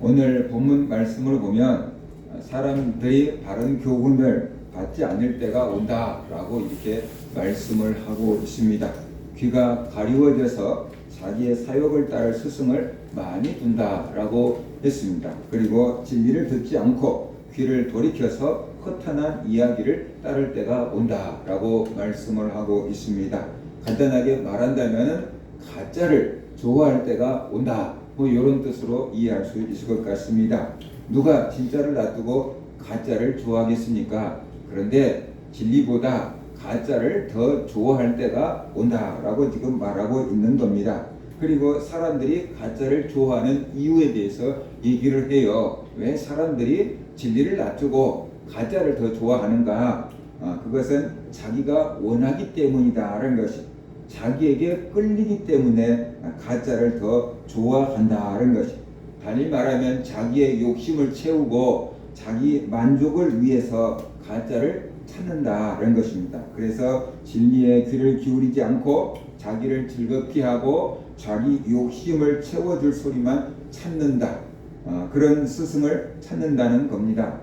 오늘 본문 말씀을 보면 사람들이 바른 교훈을 받지 않을 때가 온다라고 이렇게 말씀을 하고 있습니다. 귀가 가리워져서 자기의 사욕을 따를 스승을 많이 둔다라고 했습니다. 그리고 진리를 듣지 않고 귀를 돌이켜서 허탄한 이야기를 따를 때가 온다라고 말씀을 하고 있습니다. 간단하게 말한다면 가짜를 좋아할 때가 온다. 이런 뜻으로 이해할 수 있을 것 같습니다. 누가 진짜를 놔두고 가짜를 좋아하겠습니까? 그런데 진리보다 가짜를 더 좋아할 때가 온다라고 지금 말하고 있는 겁니다. 그리고 사람들이 가짜를 좋아하는 이유에 대해서 얘기를 해요. 왜 사람들이 진리를 놔두고 가짜를 더 좋아하는가? 그것은 자기가 원하기 때문이다라는 것이, 자기에게 끌리기 때문에 가짜를 더 좋아한다는 것이, 달리 말하면 자기의 욕심을 채우고 자기 만족을 위해서 가짜를 찾는다는 것입니다. 그래서 진리에 귀를 기울이지 않고 자기를 즐겁게 하고 자기 욕심을 채워줄 소리만 찾는다. 그런 스승을 찾는다는 겁니다.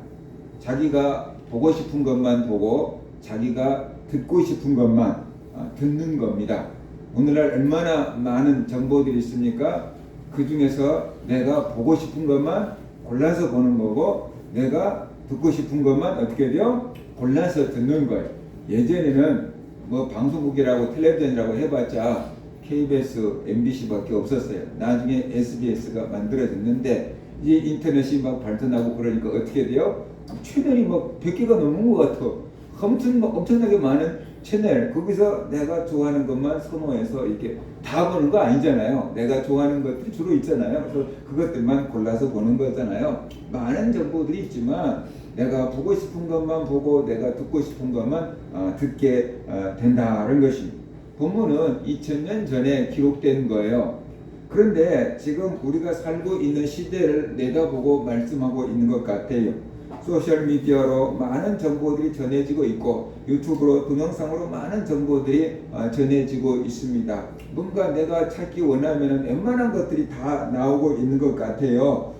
자기가 보고 싶은 것만 보고 자기가 듣고 싶은 것만 듣는 겁니다. 오늘날 얼마나 많은 정보들이 있습니까? 그 중에서 내가 보고 싶은 것만 골라서 보는 거고, 내가 듣고 싶은 것만 어떻게 돼요? 골라서 듣는 거예요. 예전에는 뭐 방송국이라고 텔레비전이라고 해봤자 KBS, MBC밖에 없었어요. 나중에 SBS가 만들어졌는데 이제 인터넷이 막 발전하고 그러니까 어떻게 돼요? 채널이 막 100개가 넘는 것 같아. 엄청나게 많은 채널, 거기서 내가 좋아하는 것만 선호해서 이렇게 다 보는 거 아니잖아요. 내가 좋아하는 것들이 주로 있잖아요. 그래서 그것들만 골라서 보는 거잖아요. 많은 정보들이 있지만 내가 보고 싶은 것만 보고 내가 듣고 싶은 것만 듣게 된다는 것입니다. 본문은 2000년 전에 기록된 거예요. 그런데 지금 우리가 살고 있는 시대를 내다보고 말씀하고 있는 것 같아요. 소셜미디어로 많은 정보들이 전해지고 있고 유튜브로 동영상으로 많은 정보들이 전해지고 있습니다. 뭔가 내가 찾기 원하면 웬만한 것들이 다 나오고 있는 것 같아요.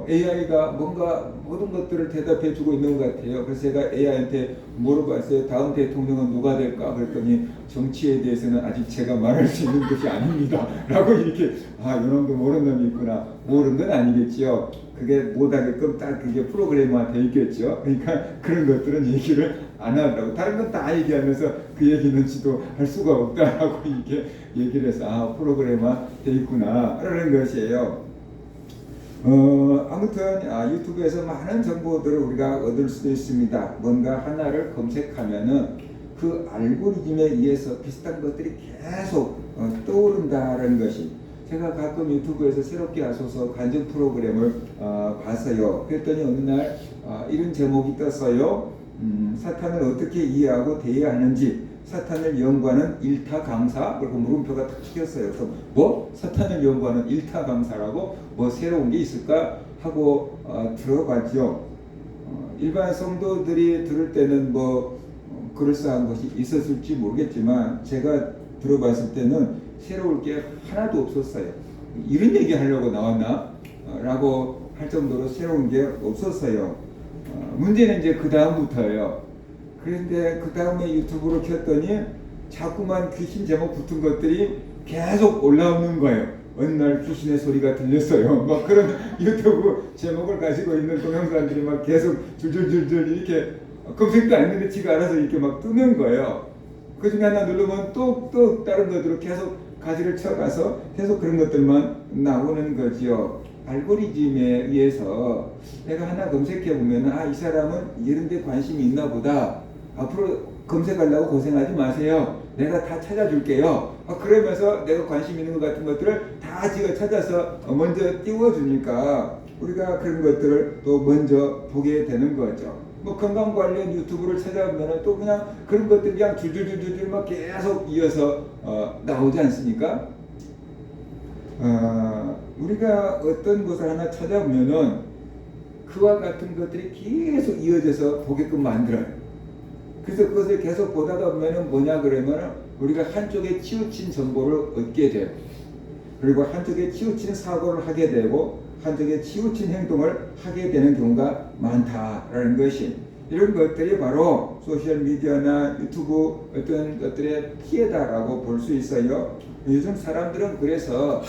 AI가 뭔가 모든 것들을 대답해 주고 있는 것 같아요. 그래서 제가 AI한테 물어봤어요. 다음 대통령은 누가 될까? 그랬더니 정치에 대해서는 아직 제가 말할 수 있는 것이 아닙니다 라고 이렇게, 이놈도 모르는 놈이 있구나. 모르는 건 아니겠지요. 그게 못하게끔 딱 그게 프로그램화 되어 있겠죠. 그러니까 그런 것들은 얘기를 안 하더라고. 다른 건 다 얘기하면서 그 얘기는 지도할 수가 없다라고 이렇게 얘기를 해서 프로그램화 되어 있구나 라는 것이에요. 아무튼 유튜브에서 많은 정보들을 우리가 얻을 수도 있습니다. 뭔가 하나를 검색하면은 그 알고리즘에 의해서 비슷한 것들이 계속 떠오른다는 것이, 제가 가끔 유튜브에서 새롭게 하소서 관전 프로그램을 봤어요. 그랬더니 어느 날 이런 제목이 떴어요. 사탄을 어떻게 이해하고 대해야 하는지, 사탄을 연구하는 일타 강사, 그리고 물음표가 탁 찍혔어요. 그래서 뭐? 사탄을 연구하는 일타 강사라고 뭐 새로운 게 있을까 하고 들어봤죠. 일반 성도들이 들을 때는 뭐 그럴싸한 것이 있었을지 모르겠지만 제가 들어봤을 때는 새로울 게 하나도 없었어요. 이런 얘기 하려고 나왔나? 라고 할 정도로 새로운 게 없었어요. 문제는 이제 그 다음부터예요. 그런데 그 다음에 유튜브로 켰더니 자꾸만 귀신 제목 붙은 것들이 계속 올라오는 거예요. 어느 날 귀신의 소리가 들렸어요. 막 그런 유튜브 제목을 가지고 있는 동영상들이 막 계속 줄줄줄줄 이렇게 검색도 안 했는데 지가 알아서 이렇게 막 뜨는 거예요. 그 중에 하나 누르면 또 다른 것들로 계속 가지를 쳐가서 계속 그런 것들만 나오는 거지요. 알고리즘에 의해서 내가 하나 검색해 보면 이 사람은 이런 데 관심이 있나 보다. 앞으로 검색하려고 고생하지 마세요. 내가 다 찾아줄게요. 그러면서 내가 관심 있는 것 같은 것들을 다 지가 찾아서 먼저 띄워주니까 우리가 그런 것들을 또 먼저 보게 되는 거죠. 뭐 건강 관련 유튜브를 찾아보면 또 그냥 그런 것들이 그냥 줄줄줄줄 막 계속 이어서 나오지 않습니까? 우리가 어떤 것을 하나 찾아보면은 그와 같은 것들이 계속 이어져서 보게끔 만들어요. 그래서 그것을 계속 보다가 보면은 뭐냐 그러면 우리가 한쪽에 치우친 정보를 얻게 돼요. 그리고 한쪽에 치우친 사고를 하게 되고 한쪽에 치우친 행동을 하게 되는 경우가 많다라는 것이, 이런 것들이 바로 소셜미디어나 유튜브 어떤 것들의 피해다라고 볼 수 있어요. 요즘 사람들은 그래서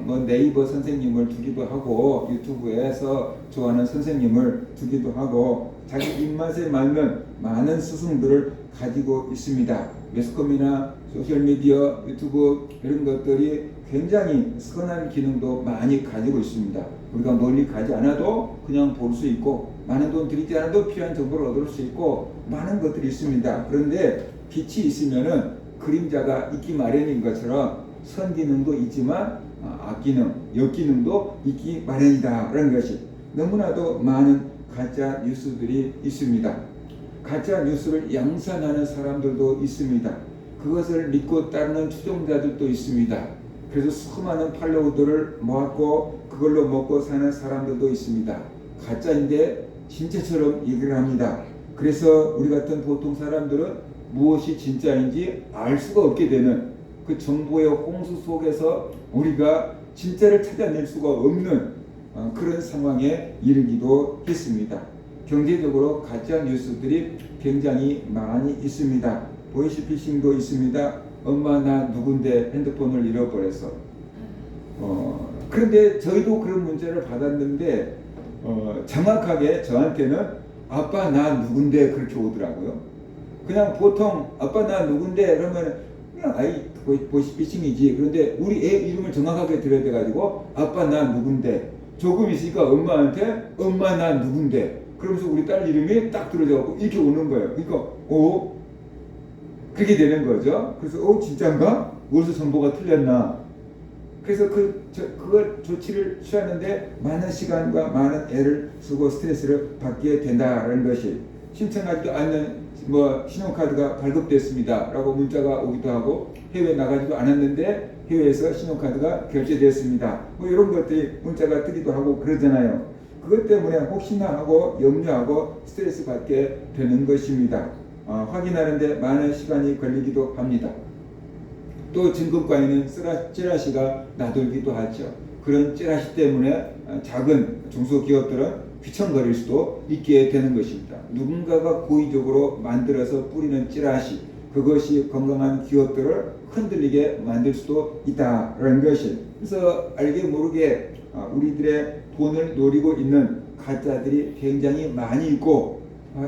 뭐 네이버 선생님을 두기도 하고 유튜브에서 좋아하는 선생님을 두기도 하고 자기 입맛에 맞는 많은 스승들을 가지고 있습니다. 매스컴이나 소셜미디어, 유튜브 이런 것들이 굉장히 선한 기능도 많이 가지고 있습니다. 우리가 멀리 가지 않아도 그냥 볼 수 있고, 많은 돈 들이지 않아도 필요한 정보를 얻을 수 있고, 많은 것들이 있습니다. 그런데 빛이 있으면은 그림자가 있기 마련인 것처럼 선기능도 있지만 악기능, 역기능도 있기 마련이다 라는 것이, 너무나도 많은 가짜 뉴스들이 있습니다. 가짜 뉴스를 양산하는 사람들도 있습니다. 그것을 믿고 따르는 추종자들도 있습니다. 그래서 수많은 팔로워들을 모았고 그걸로 먹고 사는 사람들도 있습니다. 가짜인데 진짜처럼 얘기를 합니다. 그래서 우리 같은 보통 사람들은 무엇이 진짜인지 알 수가 없게 되는 그 정보의 홍수 속에서 우리가 진짜를 찾아낼 수가 없는 그런 상황에 이르기도 했습니다. 경제적으로 가짜 뉴스들이 굉장히 많이 있습니다. 보이스피싱도 있습니다. 엄마 나 누군데 핸드폰을 잃어버려서. 그런데 저희도 그런 문제를 받았는데 정확하게 저한테는 아빠 나 누군데 그렇게 오더라고요. 그냥 보통 아빠 나 누군데 그러면 그냥 아이 보이스피싱이지. 그런데 우리 애 이름을 정확하게 들어야 돼가지고 아빠 나 누군데, 조금 있으니까 엄마한테 엄마 나 누군데, 그러면서 우리 딸 이름이 딱 들어져갖고 이렇게 오는 거예요. 그러니까 그렇게 되는 거죠. 그래서 진짜인가? 어디서 정보가 틀렸나? 그래서 그걸 조치를 취하는데 많은 시간과 많은 애를 쓰고 스트레스를 받게 된다는 것이, 신청하지도 않는 신용카드가 발급됐습니다 라고 문자가 오기도 하고, 해외 나가지도 않았는데 해외에서 신용카드가 결제됐습니다, 이런 것들이 문자가 뜨기도 하고 그러잖아요. 그것 때문에 혹시나 하고 염려하고 스트레스 받게 되는 것입니다. 확인하는데 많은 시간이 걸리기도 합니다. 또 증권가에는 찌라시가 나돌기도 하죠. 그런 찌라시 때문에 작은 중소기업들은 귀청거릴 수도 있게 되는 것입니다. 누군가가 고의적으로 만들어서 뿌리는 찌라시, 그것이 건강한 기업들을 흔들리게 만들 수도 있다는 것이, 그래서 알게 모르게 우리들의 돈을 노리고 있는 가짜들이 굉장히 많이 있고,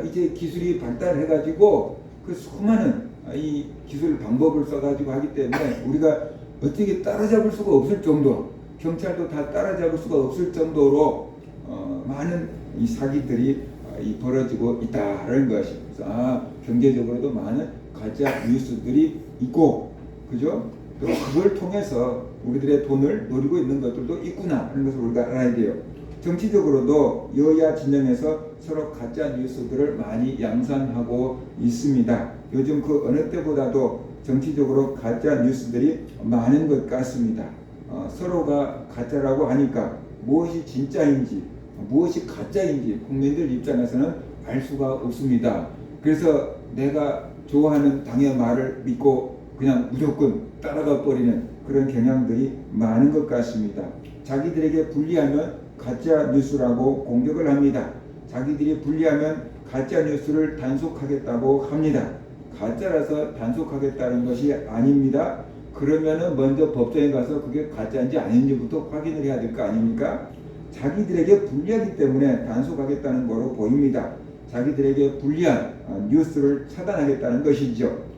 이제 기술이 발달해가지고 그 수많은 이 기술 방법을 써가지고 하기 때문에 우리가 어떻게 따라잡을 수가 없을 정도, 경찰도 다 따라잡을 수가 없을 정도로 많은 이 사기들이 벌어지고 있다는 것이, 그래서 경제적으로도 많은 가짜 뉴스들이 있고, 그죠? 또 그걸 통해서 우리들의 돈을 노리고 있는 것들도 있구나 하는 것을 우리가 알아야 돼요. 정치적으로도 여야 진영에서 서로 가짜 뉴스들을 많이 양산하고 있습니다. 요즘 그 어느 때보다도 정치적으로 가짜 뉴스들이 많은 것 같습니다. 서로가 가짜라고 하니까 무엇이 진짜인지 무엇이 가짜인지 국민들 입장에서는 알 수가 없습니다. 그래서 내가 좋아하는 당의 말을 믿고 그냥 무조건 따라가 버리는 그런 경향들이 많은 것 같습니다. 자기들에게 불리하면 가짜 뉴스라고 공격을 합니다. 자기들이 불리하면 가짜 뉴스를 단속하겠다고 합니다. 가짜라서 단속하겠다는 것이 아닙니다. 그러면은 먼저 법정에 가서 그게 가짜인지 아닌지부터 확인을 해야 될 거 아닙니까? 자기들에게 불리하기 때문에 단속하겠다는 거로 보입니다. 자기들에게 불리한 뉴스를 차단하겠다는 것이죠.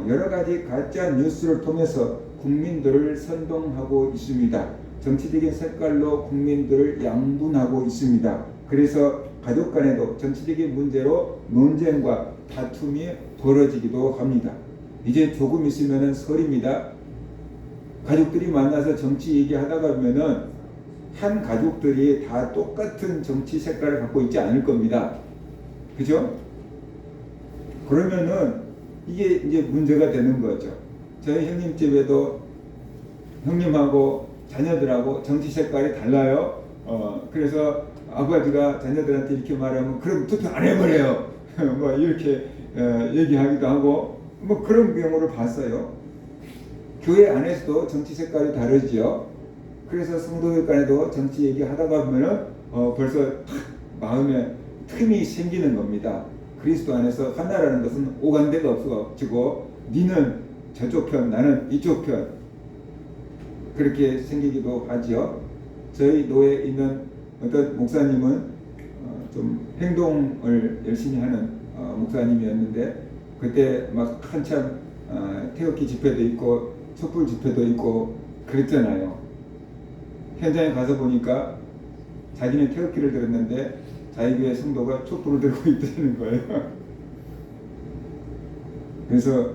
여러 가지 가짜 뉴스를 통해서 국민들을 선동하고 있습니다. 정치적인 색깔로 국민들을 양분하고 있습니다. 그래서 가족 간에도 정치적인 문제로 논쟁과 다툼이 벌어지기도 합니다. 이제 조금 있으면 설입니다. 가족들이 만나서 정치 얘기하다가 보면은 한 가족들이 다 똑같은 정치 색깔을 갖고 있지 않을 겁니다. 그죠? 그러면은 이게 이제 문제가 되는 거죠. 저희 형님 집에도 형님하고 자녀들하고 정치 색깔이 달라요. 그래서 아버지가 자녀들한테 이렇게 말하면 그럼 투표 안 해버려요. 이렇게 얘기하기도 하고 그런 경우를 봤어요. 교회 안에서도 정치 색깔이 다르죠. 그래서 성도들 간에도 정치 얘기하다가 보면은 벌써 마음에 틈이 생기는 겁니다. 그리스도 안에서 하나라는 것은 오간데가 없어지고 니는 저쪽 편 나는 이쪽 편 그렇게 생기기도 하지요. 저희 노예에 있는 어떤 목사님은 좀 행동을 열심히 하는 목사님이었는데 그때 막 한참 태극기 집회도 있고 촛불 집회도 있고 그랬잖아요. 현장에 가서 보니까 자기는 태극기를 들었는데 자기 교회 성도가 촛불을 들고 있다는 거예요. 그래서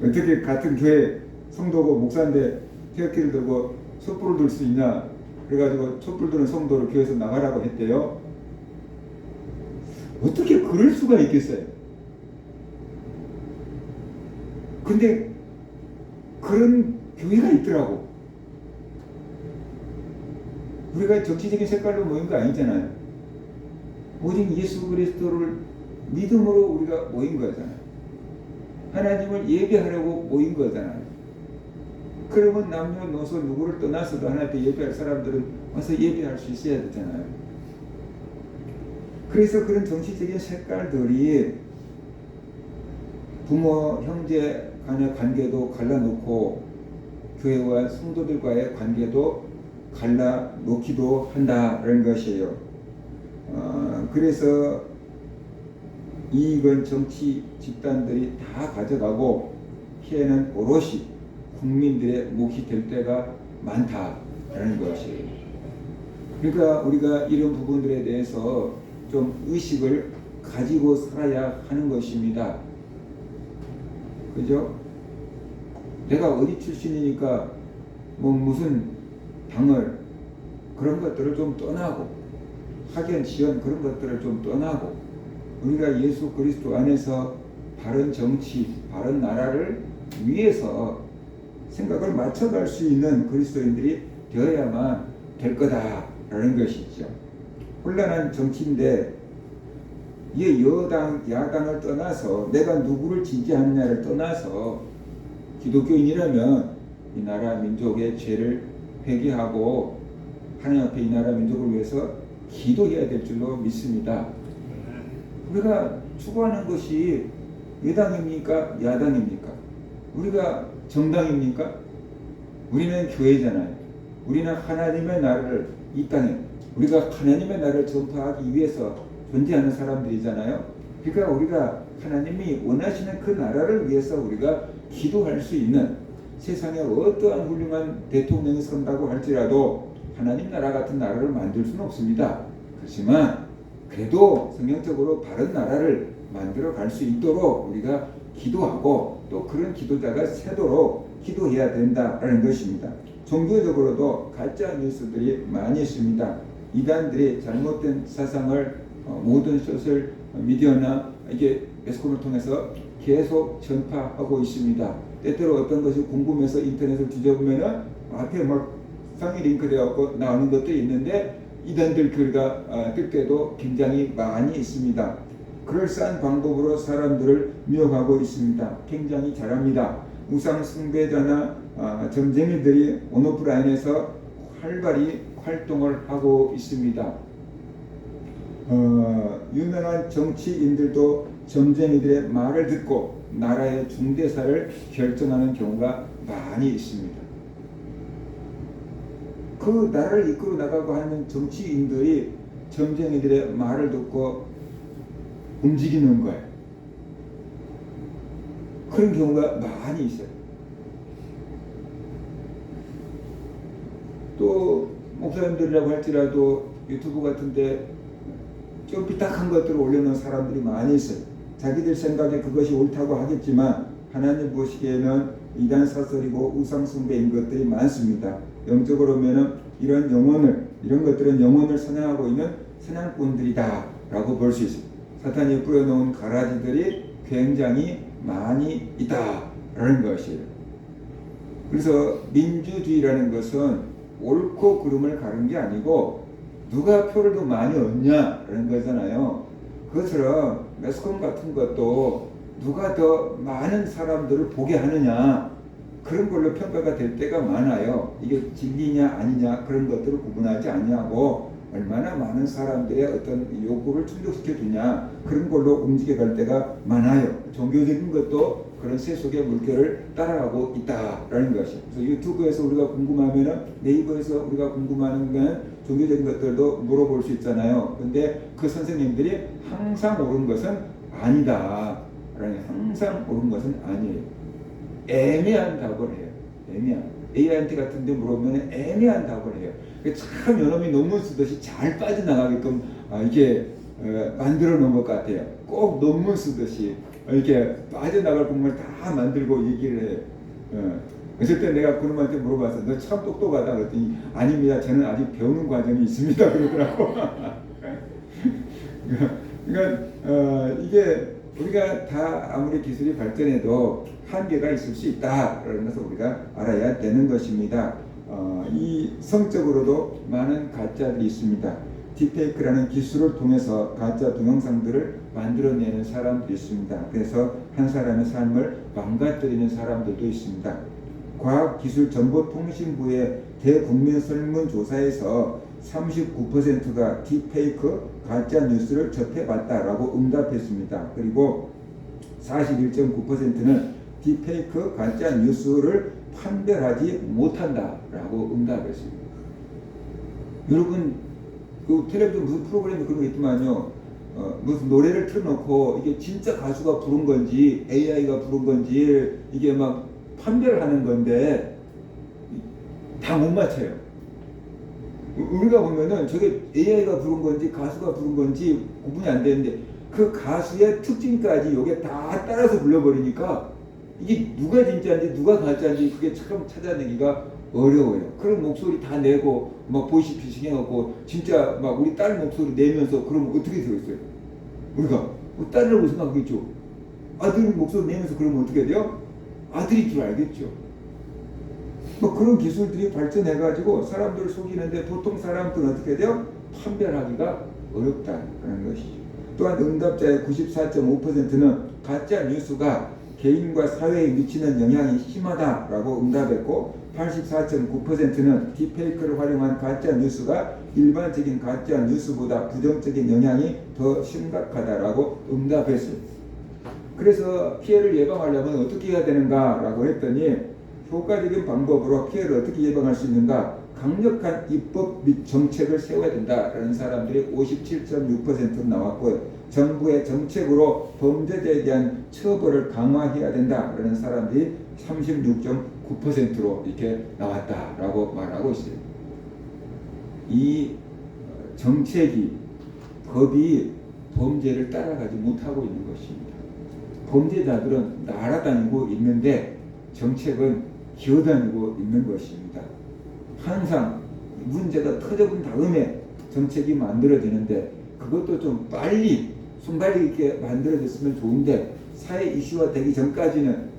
어떻게 같은 교회 성도고 목사인데 태극기를 들고 촛불을 들 수 있냐? 그래가지고 촛불 드는 성도를 교회에서 나가라고 했대요. 어떻게 그럴 수가 있겠어요? 근데 그런 교회가 있더라고. 우리가 정치적인 색깔로 모인 거 아니잖아요. 오직 예수 그리스도를 믿음으로 우리가 모인 거잖아요. 하나님을 예배하려고 모인 거잖아요. 그러면 남녀노소 누구를 떠나서도 하나님께 예배할 사람들은 와서 예배할 수 있어야 되잖아요. 그래서 그런 정치적인 색깔들이 부모, 형제 간의 관계도 갈라놓고 교회와 성도들과의 관계도 갈라놓기도 한다는 것이에요. 그래서 이익은 정치 집단들이 다 가져가고 피해는 오롯이 국민들의 몫이 될 때가 많다라는 것이에요. 그러니까 우리가 이런 부분들에 대해서 좀 의식을 가지고 살아야 하는 것입니다. 그죠? 내가 어디 출신이니까 뭐 무슨 당을 그런 것들을 좀 떠나고 학연, 지연 그런 것들을 좀 떠나고 우리가 예수 그리스도 안에서 바른 정치, 바른 나라를 위해서 생각을 맞춰갈 수 있는 그리스도인들이 되어야만 될 거다라는 것이죠. 혼란한 정치인데 이 여당, 야당을 떠나서 내가 누구를 지지하느냐를 떠나서 기독교인이라면 이 나라 민족의 죄를 회개하고 하나님 앞에 이 나라 민족을 위해서 기도해야 될 줄로 믿습니다. 우리가 추구하는 것이 여당입니까? 야당입니까? 우리가 정당입니까? 우리는 교회잖아요. 우리는 하나님의 나라를 이 땅에 우리가 하나님의 나라를 전파하기 위해서 존재하는 사람들이잖아요. 그러니까 우리가 하나님이 원하시는 그 나라를 위해서 우리가 기도할 수 있는 세상에 어떠한 훌륭한 대통령이 선다고 할지라도 하나님 나라 같은 나라를 만들 수는 없습니다. 그렇지만 그래도 성경적으로 바른 나라를 만들어 갈 수 있도록 우리가 기도하고 또 그런 기도자가 새도록 기도해야 된다라는 것입니다. 종교적으로도 가짜 뉴스들이 많이 있습니다. 이단들이 잘못된 사상을 모든 소셜 미디어나 이게 매스컴을 통해서 계속 전파하고 있습니다. 때때로 어떤 것이 궁금해서 인터넷을 뒤져보면은 앞에 막 상위 링크되어 나오는 것도 있는데 이단들 글과 뜰 때도 굉장히 많이 있습니다. 그럴싸한 방법으로 사람들을 미혹하고 있습니다. 굉장히 잘합니다. 우상 숭배자나 점쟁이들이 온오프라인에서 활발히 활동을 하고 있습니다. 유명한 정치인들도 점쟁이들의 말을 듣고 나라의 중대사를 결정하는 경우가 많이 있습니다. 그 나라를 이끌어 나가고 하는 정치인들이 점쟁이들의 말을 듣고 움직이는 거예요. 그런 경우가 많이 있어요. 또 목사님들이라고 할지라도 유튜브 같은데 좀 삐딱한 것들을 올려놓은 사람들이 많이 있어요. 자기들 생각에 그것이 옳다고 하겠지만 하나님 보시기에는 이단 사설이고 우상숭배인 것들이 많습니다. 영적으로 보면은 이런 것들은 영혼을 사냥하고 있는 사냥꾼들이다 라고 볼 수 있습니다. 사탄이 뿌려놓은 가라지들이 굉장히 많이 있다라는 것이에요. 그래서 민주주의라는 것은 옳고 그름을 가른 게 아니고 누가 표를 더 많이 얻냐라는 거잖아요. 그것처럼 매스컴 같은 것도 누가 더 많은 사람들을 보게 하느냐 그런 걸로 평가가 될 때가 많아요. 이게 진리냐 아니냐 그런 것들을 구분하지 아니하고 얼마나 많은 사람들의 어떤 요구를 충족시켜 주냐 그런 걸로 움직여 갈 때가 많아요. 종교적인 것도 그런 세속의 물결을 따라가고 있다라는 것이. 그래서 유튜브에서 우리가 궁금하면은 네이버에서 우리가 궁금한 건 종교적인 것들도 물어볼 수 있잖아요. 근데 그 선생님들이 항상 옳은 것은 아니다. 항상 옳은 것은 아니에요. 애매한 답을 해요. 애매한. AI한테 같은 데 물어보면 애매한 답을 해요. 참 요놈이 논문 쓰듯이 잘 빠져나가게끔 이렇게 만들어 놓은 것 같아요. 꼭 논문 쓰듯이 이렇게 빠져나갈 공간을 다 만들고 얘기를 해요. 그랬을 때 내가 그놈한테 물어봤어. 너 참 똑똑하다 그랬더니 아닙니다. 저는 아직 배우는 과정이 있습니다. 그러더라고. 그러니까 이게 우리가 다 아무리 기술이 발전해도 한계가 있을 수 있다라는 것을 우리가 알아야 되는 것입니다. 이 성적으로도 많은 가짜들이 있습니다. 딥페이크라는 기술을 통해서 가짜 동영상들을 만들어내는 사람들이 있습니다. 그래서 한 사람의 삶을 망가뜨리는 사람들도 있습니다. 과학기술정보통신부의 대국민 설문조사에서 39%가 딥페이크 가짜 뉴스를 접해봤다라고 응답했습니다. 그리고 41.9%는 딥페이크 가짜 뉴스를 판별하지 못한다라고 응답했습니다. 여러분 그 텔레비전 무슨 프로그램이 그런 거 있지만요. 무슨 노래를 틀어놓고 이게 진짜 가수가 부른 건지 AI가 부른 건지 이게 막 판별하는 건데 다 못 맞춰요. 우리가 보면은 저게 AI가 부른 건지 가수가 부른 건지 구분이 안 되는데 그 가수의 특징까지 요게 다 따라서 불러버리니까 이게 누가 진짜인지 누가 가짜인지 그게 참 찾아내기가 어려워요. 그런 목소리 다 내고 막 보이스피싱 해갖고 진짜 막 우리 딸 목소리 내면서 그러면 어떻게 되겠어요? 우리가 딸이라고 생각하겠죠. 아들 목소리 내면서 그러면 어떻게 돼요? 아들인 줄 알겠죠. 뭐 그런 기술들이 발전해가지고 사람들을 속이는데 보통 사람들은 어떻게 돼요? 판별하기가 어렵다는 것이죠. 또한 응답자의 94.5%는 가짜 뉴스가 개인과 사회에 미치는 영향이 심하다라고 응답했고 84.9%는 딥페이크를 활용한 가짜 뉴스가 일반적인 가짜 뉴스보다 부정적인 영향이 더 심각하다라고 응답했습니다. 그래서 피해를 예방하려면 어떻게 해야 되는가라고 했더니 효과적인 방법으로 피해를 어떻게 예방할 수 있는가? 강력한 입법 및 정책을 세워야 된다라는 사람들이 57.6% 나왔고요. 정부의 정책으로 범죄자에 대한 처벌을 강화해야 된다라는 사람들이 36.9%로 이렇게 나왔다라고 말하고 있어요. 이 정책이 법이 범죄를 따라가지 못하고 있는 것입니다. 범죄자들은 날아다니고 있는데 정책은 기어다니고 있는 것입니다. 항상 문제가 터져본 다음에 정책이 만들어지는데 그것도 좀 빨리 손발이 있게 만들어졌으면 좋은데 사회 이슈가 되기 전까지는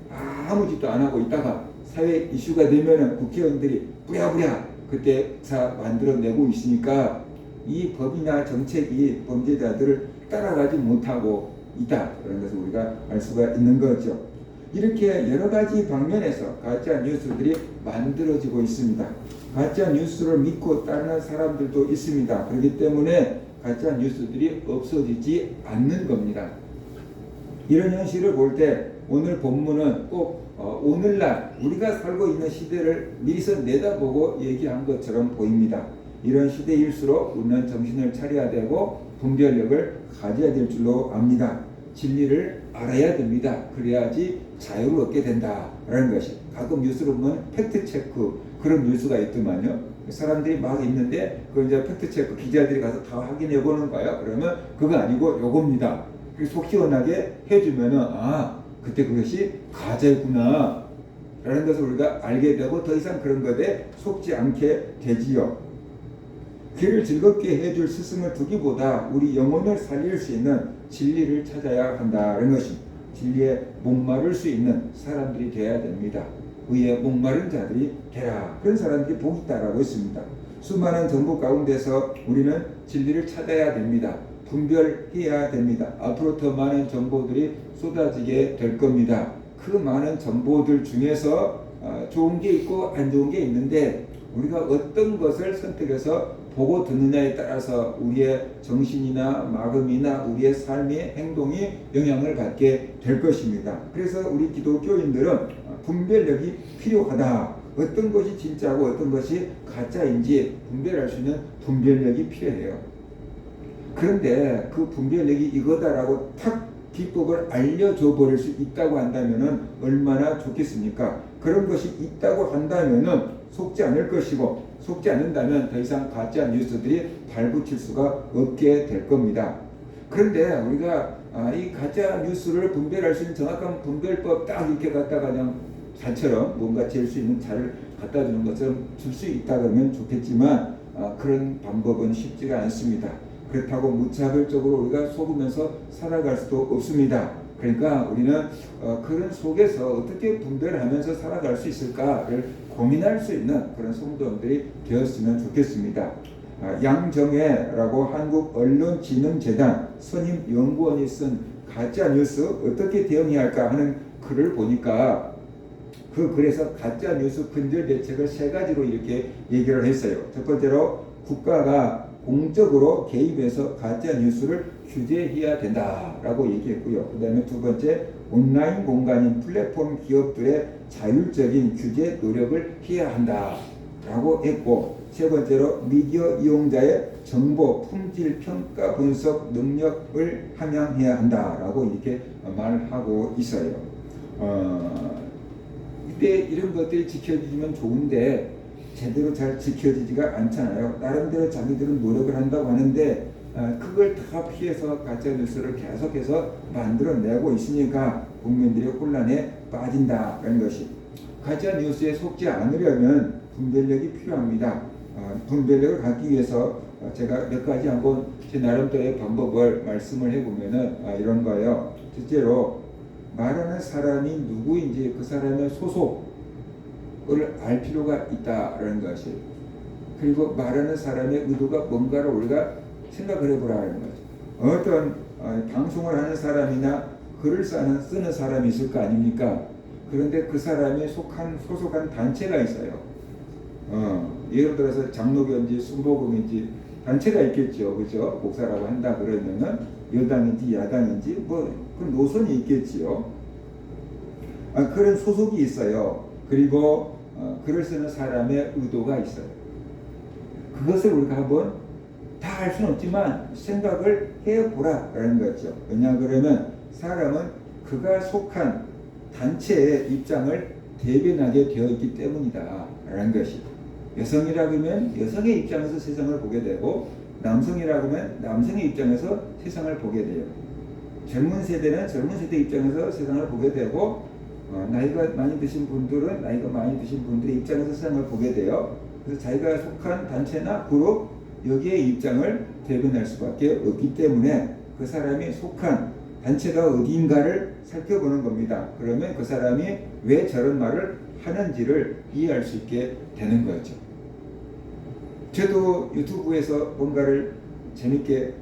아무 짓도 안 하고 있다가 사회 이슈가 되면은 국회의원들이 부랴부랴 그때 만들어내고 있으니까 이 법이나 정책이 범죄자들을 따라가지 못하고 있다. 그런 것을 우리가 알 수가 있는 거죠. 이렇게 여러 가지 방면에서 가짜 뉴스들이 만들어지고 있습니다. 가짜 뉴스를 믿고 따르는 사람들도 있습니다. 그렇기 때문에 가짜 뉴스들이 없어지지 않는 겁니다. 이런 현실을 볼 때 오늘 본문은 꼭 오늘날 우리가 살고 있는 시대를 미리서 내다보고 얘기한 것처럼 보입니다. 이런 시대일수록 우리는 정신을 차려야 되고 분별력을 가져야 될 줄로 압니다. 진리를 알아야 됩니다. 그래야지 자유를 얻게 된다라는 것이. 가끔 뉴스를 보면 팩트체크 그런 뉴스가 있더만요. 사람들이 막 있는데 그 이제 팩트체크 기자들이 가서 다 확인해 보는 거예요. 그러면 그거 아니고 요겁니다. 속 시원하게 해주면은 그때 그것이 가짜구나 라는 것을 우리가 알게 되고 더 이상 그런 것에 속지 않게 되지요. 귀를 즐겁게 해줄 스승을 두기보다 우리 영혼을 살릴 수 있는 진리를 찾아야 한다는 것입니다. 진리에 목마를 수 있는 사람들이 되어야 됩니다. 의에 목마른 자들이 되라. 그런 사람들이 복이 있다라고 했습니다. 수많은 정보 가운데서 우리는 진리를 찾아야 됩니다. 분별해야 됩니다. 앞으로 더 많은 정보들이 쏟아지게 될 겁니다. 그 많은 정보들 중에서 좋은 게 있고 안 좋은 게 있는데 우리가 어떤 것을 선택해서 보고 듣느냐에 따라서 우리의 정신이나 마음이나 우리의 삶의 행동이 영향을 받게 될 것입니다. 그래서 우리 기독교인들은 분별력이 필요하다. 어떤 것이 진짜고 어떤 것이 가짜인지 분별할 수 있는 분별력이 필요해요. 그런데 그 분별력이 이거다라고 탁 기법을 알려줘 버릴 수 있다고 한다면은 얼마나 좋겠습니까? 그런 것이 있다고 한다면은 속지 않을 것이고, 속지 않는다면 더 이상 가짜 뉴스들이 발붙일 수가 없게 될 겁니다. 그런데 우리가 이 가짜 뉴스를 분별할 수 있는 정확한 분별법 딱 이렇게 갖다가 그냥 잘처럼 뭔가 잴 수 있는 자를 갖다 주는 것처럼 줄 수 있다 그러면 좋겠지만 그런 방법은 쉽지가 않습니다. 그렇다고 무차별적으로 우리가 속으면서 살아갈 수도 없습니다. 그러니까 우리는 그런 속에서 어떻게 분별하면서 살아갈 수 있을까를 고민할 수 있는 그런 성도들이 되었으면 좋겠습니다. 양정혜라고 한국언론진흥재단 선임연구원이 쓴 가짜뉴스 어떻게 대응해야 할까 하는 글을 보니까 그 글에서 가짜뉴스 근절 대책을 세 가지로 이렇게 얘기를 했어요. 첫 번째로 국가가 공적으로 개입해서 가짜 뉴스를 규제해야 된다라고 얘기했고요. 그 다음에 두 번째, 온라인 공간인 플랫폼 기업들의 자율적인 규제 노력을 해야 한다라고 했고, 세 번째로 미디어 이용자의 정보 품질 평가 분석 능력을 함양해야 한다라고 이렇게 말하고 있어요. 이때 이런 것들이 지켜지면 좋은데 제대로 잘 지켜지지가 않잖아요. 나름대로 자기들은 노력을 한다고 하는데 그걸 다 피해서 가짜뉴스를 계속해서 만들어내고 있으니까 국민들이 혼란에 빠진다는 것이. 가짜뉴스에 속지 않으려면 분별력이 필요합니다. 분별력을 갖기 위해서 제가 몇 가지 한번 제 나름대로의 방법을 말씀을 해보면은 이런 거예요. 첫째로 말하는 사람이 누구인지 그 사람의 소속을 알 필요가 있다라는 것이. 그리고 말하는 사람의 의도가 뭔가를 우리가 생각을 해보라는 거죠. 어떤 방송을 하는 사람이나 글을 쓰는 사람이 있을 거 아닙니까? 그런데 그 사람이 소속한 단체가 있어요. 예를 들어서 장로교인지 순복음인지 단체가 있겠죠. 그죠? 목사라고 한다 그러면은 여당인지 야당인지 그 노선이 있겠지요. 그런 소속이 있어요. 그리고 글을 쓰는 사람의 의도가 있어요. 그것을 우리가 한번 다 알 수는 없지만 생각을 해보라라는 거죠. 왜냐 그러면 사람은 그가 속한 단체의 입장을 대변하게 되어 있기 때문이다 라는 것이. 여성이라고 하면 여성의 입장에서 세상을 보게 되고, 남성이라고 하면 남성의 입장에서 세상을 보게 돼요. 젊은 세대는 젊은 세대 입장에서 세상을 보게 되고, 나이가 많이 드신 분들은 나이가 많이 드신 분들의 입장에서 세상을 보게 돼요. 그래서 자기가 속한 단체나 그룹 여기에 입장을 대변할 수밖에 없기 때문에 그 사람이 속한 단체가 어디인가를 살펴보는 겁니다. 그러면 그 사람이 왜 저런 말을 하는지를 이해할 수 있게 되는 거죠. 저도 유튜브에서 뭔가를 재밌게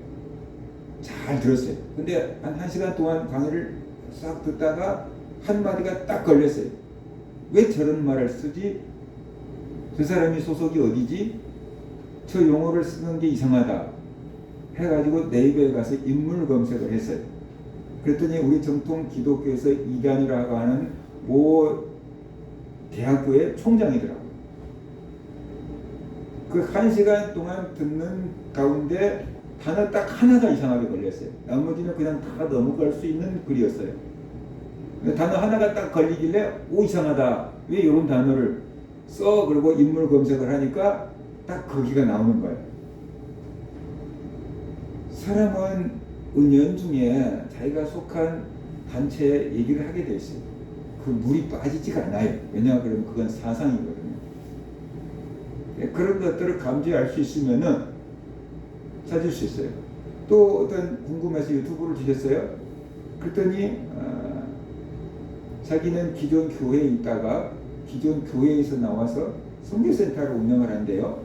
잘 들었어요. 근데 한 1시간 동안 강의를 싹 듣다가 한마디가 딱 걸렸어요. 왜 저런 말을 쓰지? 저 사람이 소속이 어디지? 저 용어를 쓰는 게 이상하다 해가지고 네이버에 가서 인물 검색을 했어요. 그랬더니 우리 정통 기독교에서 이단이라고 하는 대학교의 총장이더라고요. 그 1시간 동안 듣는 가운데 단어 딱 하나가 이상하게 걸렸어요. 나머지는 그냥 다 넘어갈 수 있는 글이었어요. 단어 하나가 딱 걸리길래 이상하다. 왜 이런 단어를 써? 그리고 인물 검색을 하니까 딱 거기가 나오는 거예요. 사람은 은연중에 자기가 속한 단체에 얘기를 하게 돼 있어요. 그 물이 빠지지가 않아요. 왜냐하면 그러면 그건 사상이거든요. 그런 것들을 감지할 수 있으면은 찾을 수 있어요. 또 어떤 궁금해서 유튜브를 주셨어요. 그랬더니 자기는 기존 교회에 있다가 기존 교회에서 나와서 선교센터를 운영을 한대요.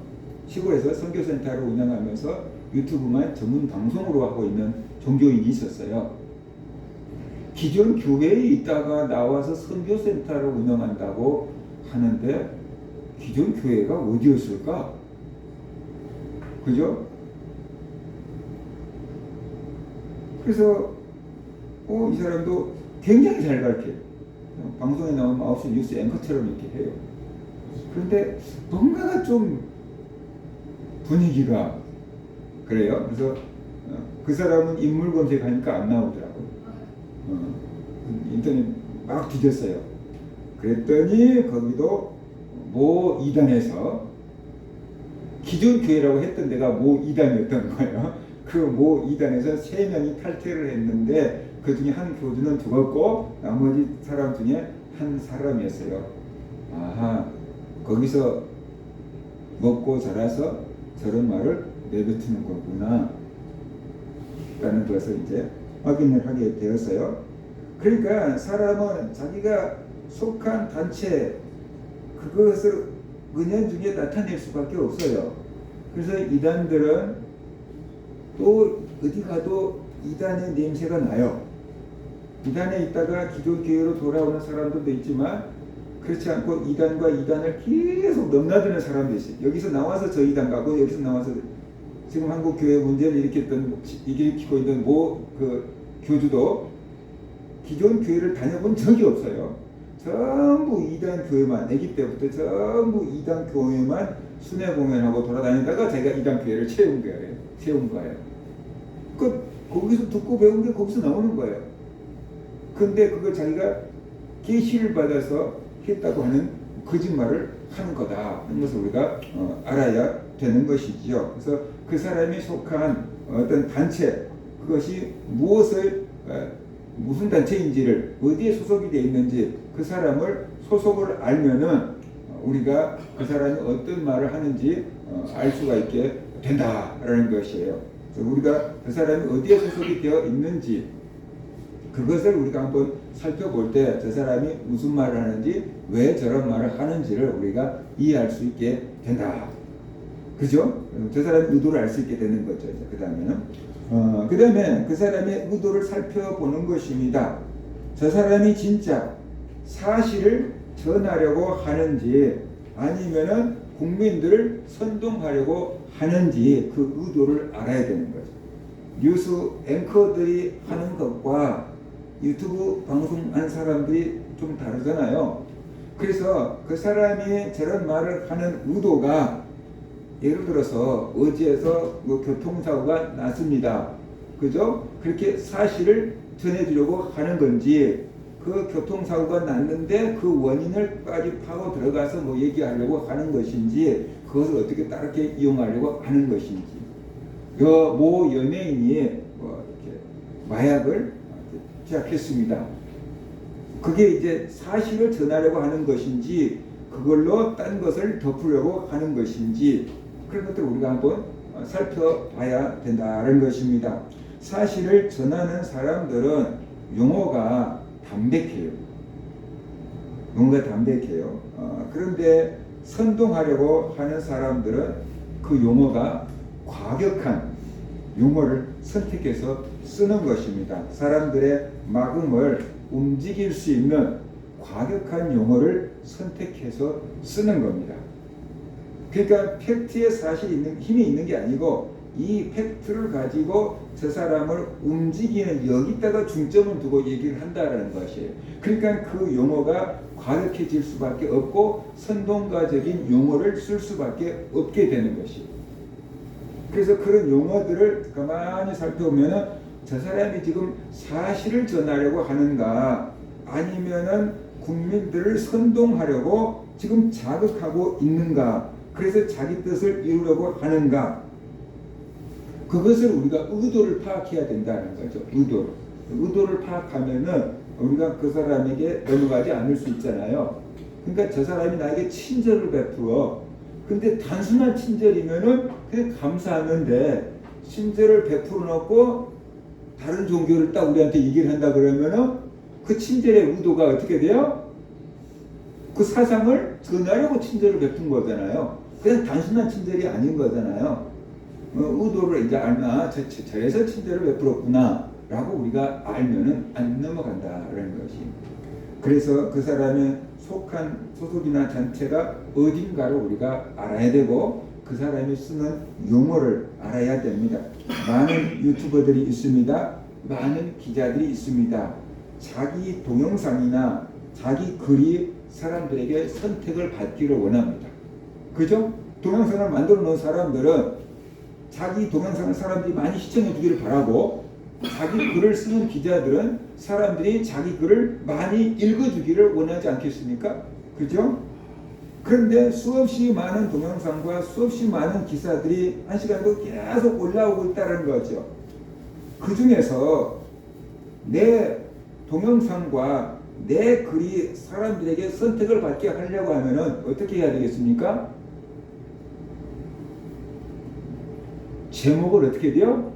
시골에서 선교센터를 운영하면서 유튜브만 전문 방송으로 하고 있는 종교인이 있었어요. 기존 교회에 있다가 나와서 선교센터를 운영한다고 하는데 기존 교회가 어디였을까? 그죠? 그래서 이 사람도 굉장히 잘 가르쳐요. 방송에 나오면 9시 뉴스 앵커처럼 이렇게 해요. 그런데 뭔가가 좀 분위기가 그래요. 그래서 그 사람은 인물 검색하니까 안 나오더라고요. 인터넷 막 뒤졌어요. 그랬더니 거기도 모 이단에서 기존 교회라고 했던 데가 모 이단이었던 거예요. 그 모 이단에서 3명이 탈퇴를 했는데 그 중에 한 교주는 죽었고 나머지 사람 중에 한 사람이었어요. 아하, 거기서 먹고 자라서 저런 말을 내뱉는 거구나 라는 것을 이제 확인을 하게 되었어요. 그러니까 사람은 자기가 속한 단체 그것을 은연중에 나타낼 수밖에 없어요. 그래서 이단들은 또 어디 가도 이단의 냄새가 나요. 이단에 있다가 기존 교회로 돌아오는 사람들도 있지만 그렇지 않고 이단과 이단을 계속 넘나드는 사람도 있어요. 여기서 나와서 저 이단 가고 여기서 나와서 지금 한국 교회 문제를 일으키고 있는 그 교주도 기존 교회를 다녀본 적이 없어요. 전부 이단 교회만 아기 때부터 전부 이단 교회만 순회 공연하고 돌아다니다가 제가 이단 교회를 채운 거예요. 거기서 듣고 배운 게 거기서 나오는 거예요. 근데 그걸 자기가 계시를 받아서 했다고 하는 거짓말을 하는 거다 하는 것을 우리가 알아야 되는 것이지요. 그래서 그 사람이 속한 어떤 단체 그것이 무슨 단체인지를 어디에 소속이 되어 있는지 그 사람을 소속을 알면은 우리가 그 사람이 어떤 말을 하는지 알 수가 있게 된다라는 것이에요. 우리가 그 사람이 어디에 소속이 되어 있는지 그것을 우리가 한번 살펴볼 때 저 사람이 무슨 말을 하는지 왜 저런 말을 하는지를 우리가 이해할 수 있게 된다. 그죠? 저 사람의 의도를 알 수 있게 되는 거죠. 그 다음에 그 사람의 의도를 살펴보는 것입니다. 저 사람이 진짜 사실을 전하려고 하는지 아니면은 국민들을 선동하려고 하는지 그 의도를 알아야 되는 거죠. 뉴스 앵커들이 하는 것과 유튜브 방송하는 사람들이 좀 다르잖아요. 그래서 그 사람이 저런 말을 하는 의도가 예를 들어서 어디에서 교통사고가 났습니다. 그죠? 그렇게 사실을 전해주려고 하는 건지 그 교통사고가 났는데 그 원인을까지 파고 들어가서 얘기하려고 하는 것인지 그것을 어떻게 다르게 이용하려고 하는 것인지 모 연예인이 이렇게 마약을 시작했습니다. 그게 이제 사실을 전하려고 하는 것인지 그걸로 딴 것을 덮으려고 하는 것인지 그런 것들을 우리가 한번 살펴봐야 된다는 것입니다. 사실을 전하는 사람들은 용어가 담백해요. 그런데 선동하려고 하는 사람들은 그 용어가 과격한 용어를 선택해서 쓰는 것입니다. 사람들의 마음을 움직일 수 있는 과격한 용어를 선택해서 쓰는 겁니다. 그러니까 팩트에 힘이 있는 게 아니고 이 팩트를 가지고 저 사람을 움직이는 여기다가 중점을 두고 얘기를 한다는 것이에요. 그러니까 그 용어가 과격해질 수밖에 없고 선동가적인 용어를 쓸 수밖에 없게 되는 것이에요. 그래서 그런 용어들을 가만히 살펴보면은 저 사람이 지금 사실을 전하려고 하는가 아니면은 국민들을 선동하려고 지금 자극하고 있는가 그래서 자기 뜻을 이루려고 하는가 그것을 우리가 의도를 파악해야 된다는 거죠. 의도를 파악하면은 우리가 그 사람에게 넘어가지 않을 수 있잖아요. 그러니까 저 사람이 나에게 친절을 베풀어. 근데 단순한 친절이면은 그냥 감사하는데 친절을 베풀어 놓고 다른 종교를 딱 우리한테 얘기를 한다 그러면은 그 친절의 의도가 어떻게 돼요? 그 사상을 전하려고 친절을 베푼 거잖아요. 그냥 단순한 친절이 아닌 거잖아요. 의도를 이제 알면 저래서 친절을 베풀었구나 라고 우리가 알면은 안 넘어간다라는 것이. 그래서 그 사람의 속한 소속이나 단체가 어딘가를 우리가 알아야 되고 그 사람이 쓰는 용어를 알아야 됩니다. 많은 유튜버들이 있습니다. 많은 기자들이 있습니다. 자기 동영상이나 자기 글이 사람들에게 선택을 받기를 원합니다. 그죠? 동영상을 만들어 놓은 사람들은 자기 동영상을 사람들이 많이 시청해 주기를 바라고 자기 글을 쓰는 기자들은 사람들이 자기 글을 많이 읽어주기를 원하지 않겠습니까? 그죠? 그런데 수없이 많은 동영상과 수없이 많은 기사들이 한 시간도 계속 올라오고 있다는 거죠. 그 중에서 내 동영상과 내 글이 사람들에게 선택을 받게 하려고 하면은 어떻게 해야 되겠습니까? 제목을 어떻게 돼요?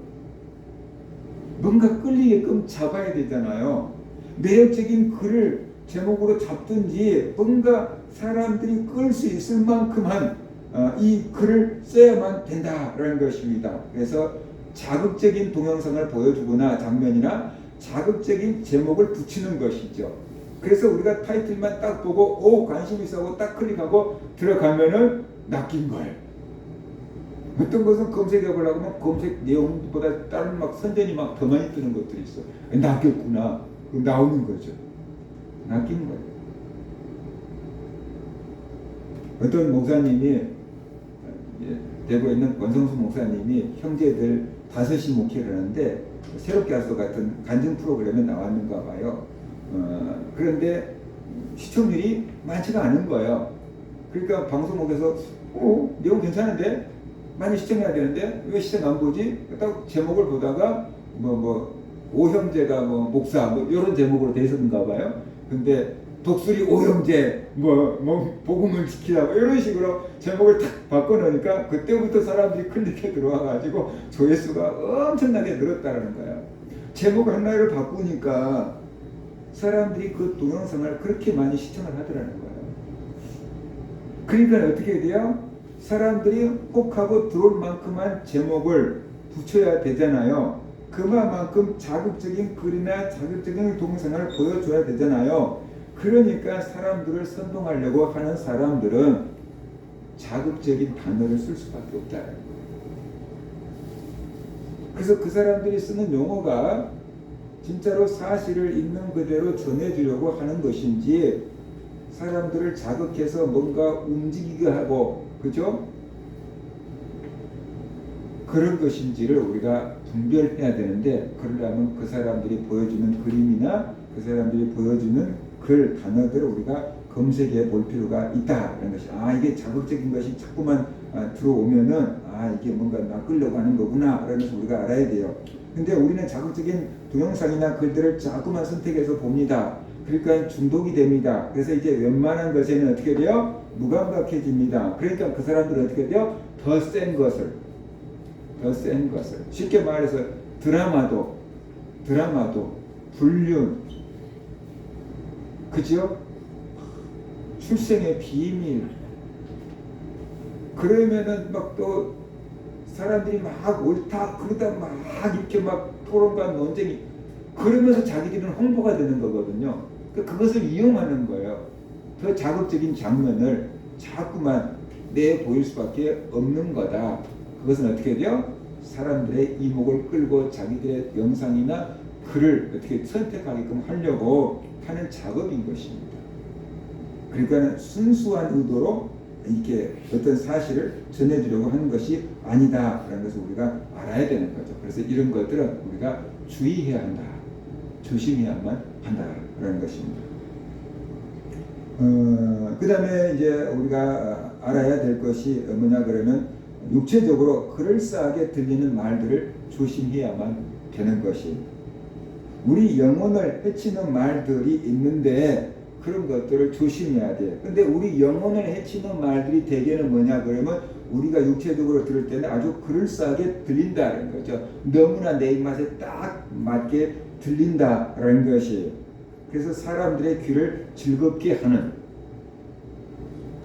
뭔가 끌리게끔 잡아야 되잖아요. 매력적인 글을 제목으로 잡든지 뭔가 사람들이 끌 수 있을 만큼만 이 글을 써야만 된다라는 것입니다. 그래서 자극적인 동영상을 보여주거나 장면이나 자극적인 제목을 붙이는 것이죠. 그래서 우리가 타이틀만 딱 보고 관심 있어 하고 딱 클릭하고 들어가면은 낚인 거예요. 어떤 것은 검색해 보려고 하면 검색 내용보다 다른 막 선전이 막 더 많이 뜨는 것들이 있어. 낚였구나. 나오는 거죠. 낚인 거예요. 어떤 목사님이 대구에 있는 권성수 목사님이 형제들 5이 목회를 하는데 새롭게 하소 같은 간증 프로그램에 나왔는가 봐요. 그런데 시청률이 많지가 않은 거예요. 그러니까 방송국에서 내용 괜찮은데 많이 시청해야 되는데 왜 시청 안 보지? 딱 제목을 보다가 오형제가 목사 이런 제목으로 돼 있었는가 봐요. 근데 독수리 오형제 복음을 지키라고 이런 식으로 제목을 탁 바꿔놓으니까 그때부터 사람들이 클릭해 들어와가지고 조회수가 엄청나게 늘었다는 거예요. 제목 하나를 바꾸니까 사람들이 그 동영상을 그렇게 많이 시청을 하더라는 거예요. 그러니까 어떻게 돼요? 사람들이 혹하고 들어올 만큼만 제목을 붙여야 되잖아요. 그만큼 자극적인 글이나 자극적인 동영상을 보여줘야 되잖아요. 그러니까 사람들을 선동하려고 하는 사람들은 자극적인 단어를 쓸 수밖에 없다는 거예요. 그래서 그 사람들이 쓰는 용어가 진짜로 사실을 있는 그대로 전해주려고 하는 것인지 사람들을 자극해서 뭔가 움직이게 하고 그죠? 그런 것인지를 우리가 분별해야 되는데 그러려면 그 사람들이 보여주는 그림이나 그 사람들이 보여주는 글, 단어들을 우리가 검색해 볼 필요가 있다는 것이 이게 자극적인 것이 자꾸만 들어오면은 이게 뭔가 낚으려고 하는 거구나 라는 것을 우리가 알아야 돼요. 근데 우리는 자극적인 동영상이나 글들을 자꾸만 선택해서 봅니다. 그러니까 중독이 됩니다. 그래서 이제 웬만한 것에는 어떻게 돼요? 무감각해집니다. 그러니까 그 사람들은 어떻게 돼요? 더 센 것을 쉽게 말해서 드라마도 불륜 그죠? 출생의 비밀 그러면은 막 또 사람들이 막 옳다 그러다 막 이렇게 막 토론과 논쟁이 그러면서 자기들은 홍보가 되는 거거든요. 그것을 이용하는 거예요. 더 자극적인 장면을 자꾸만 내보일 수밖에 없는 거다. 그것은 어떻게 돼요? 사람들의 이목을 끌고 자기들의 영상이나 글을 어떻게 선택하게끔 하려고 하는 작업인 것입니다. 그러니까 순수한 의도로 이렇게 어떤 사실을 전해주려고 하는 것이 아니다라는 것을 우리가 알아야 되는 거죠. 그래서 이런 것들은 우리가 주의해야 한다. 조심해야만 한다라는 것입니다. 그 다음에 이제 우리가 알아야 될 것이 뭐냐 그러면 육체적으로 그럴싸하게 들리는 말들을 조심해야만 되는 것입니다. 우리 영혼을 해치는 말들이 있는데 그런 것들을 조심해야 돼요. 근데 우리 영혼을 해치는 말들이 대개는 뭐냐 그러면 우리가 육체적으로 들을 때는 아주 그럴싸하게 들린다는 거죠. 너무나 내 입맛에 딱 맞게 들린다라는 것이 그래서 사람들의 귀를 즐겁게 하는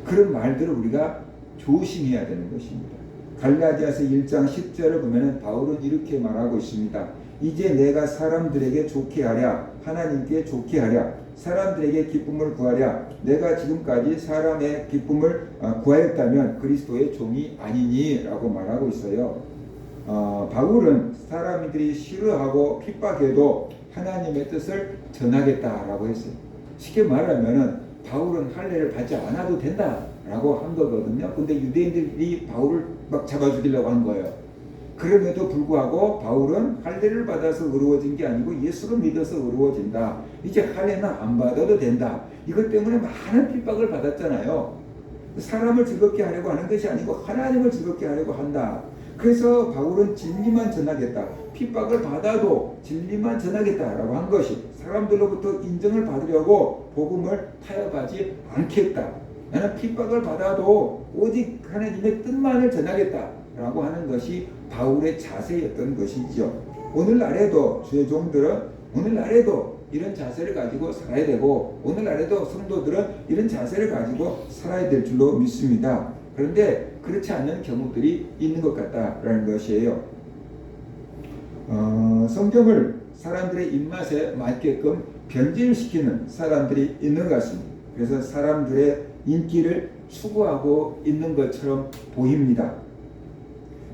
그런 말들을 우리가 조심해야 되는 것입니다. 갈라디아서 1장 10절을 보면 바울은 이렇게 말하고 있습니다. 이제 내가 사람들에게 좋게 하랴 하나님께 좋게 하랴 사람들에게 기쁨을 구하랴 내가 지금까지 사람의 기쁨을 구하였다면 그리스도의 종이 아니니 라고 말하고 있어요. 바울은 사람들이 싫어하고 핍박해도 하나님의 뜻을 전하겠다라고 했어요. 쉽게 말하면 바울은 할례를 받지 않아도 된다라고 한 거거든요. 근데 유대인들이 바울을 막 잡아 죽이려고 한 거예요. 그럼에도 불구하고 바울은 할례를 받아서 의로워진 게 아니고 예수를 믿어서 의로워진다. 이제 할례는 안 받아도 된다. 이것 때문에 많은 핍박을 받았잖아요. 사람을 즐겁게 하려고 하는 것이 아니고 하나님을 즐겁게 하려고 한다. 그래서 바울은 진리만 전하겠다. 핍박을 받아도 진리만 전하겠다라고 한 것이 사람들로부터 인정을 받으려고 복음을 타협하지 않겠다. 나는 핍박을 받아도 오직 하나님의 뜻만을 전하겠다라고 하는 것이 바울의 자세였던 것이죠. 오늘날에도 주의 종들은 오늘날에도 이런 자세를 가지고 살아야 되고 오늘날에도 성도들은 이런 자세를 가지고 살아야 될 줄로 믿습니다. 그런데 그렇지 않는 경우들이 있는 것 같다라는 것이에요. 성경을 사람들의 입맛에 맞게끔 변질시키는 사람들이 있는 것 같습니다. 그래서 사람들의 인기를 추구하고 있는 것처럼 보입니다.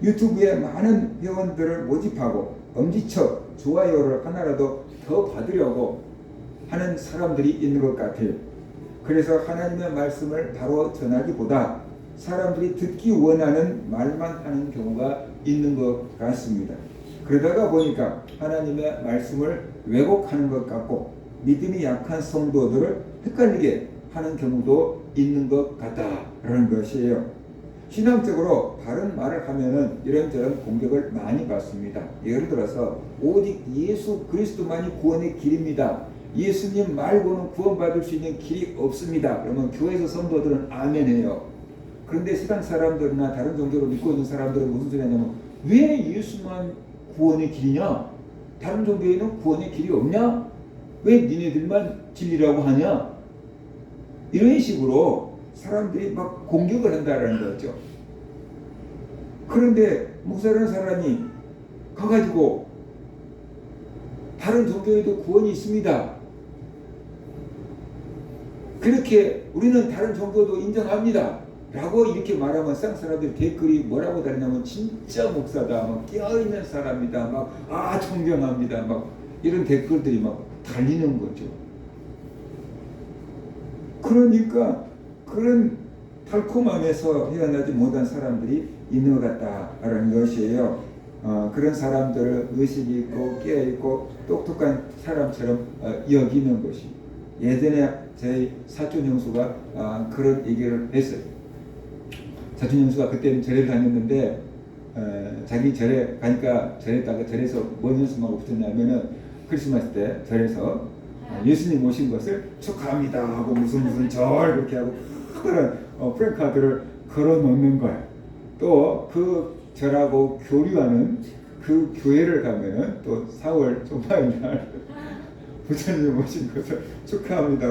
유튜브에 많은 회원들을 모집하고 엄지척 좋아요를 하나라도 더 받으려고 하는 사람들이 있는 것 같아요. 그래서 하나님의 말씀을 바로 전하기보다 사람들이 듣기 원하는 말만 하는 경우가 있는 것 같습니다. 그러다가 보니까 하나님의 말씀을 왜곡하는 것 같고 믿음이 약한 성도들을 헷갈리게 하는 경우도 있는 것 같다라는 것이에요. 신앙적으로 바른 말을 하면은 이런저런 공격을 많이 받습니다. 예를 들어서 오직 예수 그리스도만이 구원의 길입니다. 예수님 말고는 구원받을 수 있는 길이 없습니다. 그러면 교회에서 성도들은 아멘해요. 그런데 세상 사람들이나 다른 종교를 믿고 있는 사람들은 무슨 소리 하냐면 왜 예수만 구원의 길이냐? 다른 종교에는 구원의 길이 없냐? 왜 니네들만 진리라고 하냐? 이런 식으로 사람들이 막 공격을 한다는 거죠. 그런데 목사라는 사람이 가가지고 다른 종교에도 구원이 있습니다. 그렇게 우리는 다른 종교도 인정합니다. 라고 이렇게 말하면 세상 사람들이 댓글이 뭐라고 달냐면 진짜 목사다. 막 깨어있는 사람이다. 막 존경합니다. 막 이런 댓글들이 막 달리는 거죠. 그러니까 그런 달콤함에서 헤어나지 못한 사람들이 있는 것 같다라는 것이에요. 그런 사람들을 의식이 있고 깨어있고 똑똑한 사람처럼 여기는 것이. 예전에 저희 사촌 형수가 그런 얘기를 했어요. 사촌 형수가 그때는 절에 다녔는데 자기 절에 가니까 절에서 뭔 연습하고 붙었냐면은 크리스마스 때 절에서 예수님 오신 것을 축하합니다 하고 무슨 절 그렇게 하고 그런 프랭카드를 걸어 놓는 거예요. 또 그 절하고 교류하는 그 교회를 가면은 또 4월 초파일 날 부처님 오신 것을 축하합니다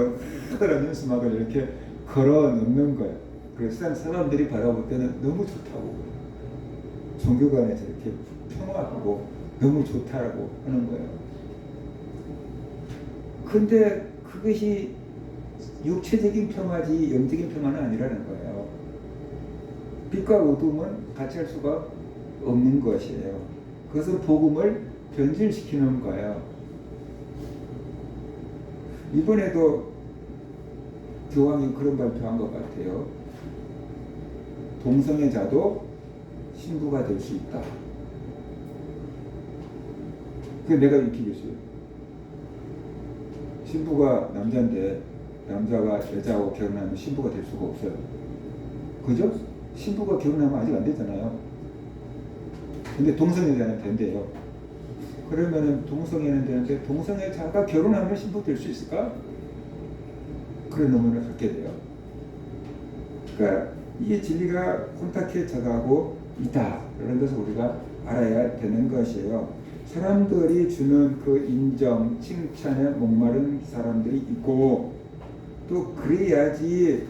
하더라는 연수막을 이렇게 걸어 놓는 거예요. 그래서 사람들이 바라볼 때는 너무 좋다고 종교 간에서 이렇게 평화하고 너무 좋다라고 하는 거예요. 근데 그것이 육체적인 평화지 영적인 평화는 아니라는 거예요. 빛과 어둠은 같이 할 수가 없는 것이에요. 그것은 복음을 변질시키는 거예요. 이번에도 교황이 그런 발표한 것 같아요. 동성애자도 신부가 될 수 있다. 그게 내가 이렇게 얘기했어요. 신부가 남자인데 남자가 여자하고 결혼하면 신부가 될 수가 없어요. 그죠? 신부가 결혼하면 아직 안 되잖아요. 근데 동성애자는 된대요. 그러면은 동성애는 되는데 동성애자가 결혼하면 신부 될 수 있을까? 그런 의문을 갖게 돼요. 그러니까 이게 진리가 혼탁해져 가고 있다. 그런 것을 우리가 알아야 되는 것이에요. 사람들이 주는 그 인정, 칭찬에 목마른 사람들이 있고 또 그래야지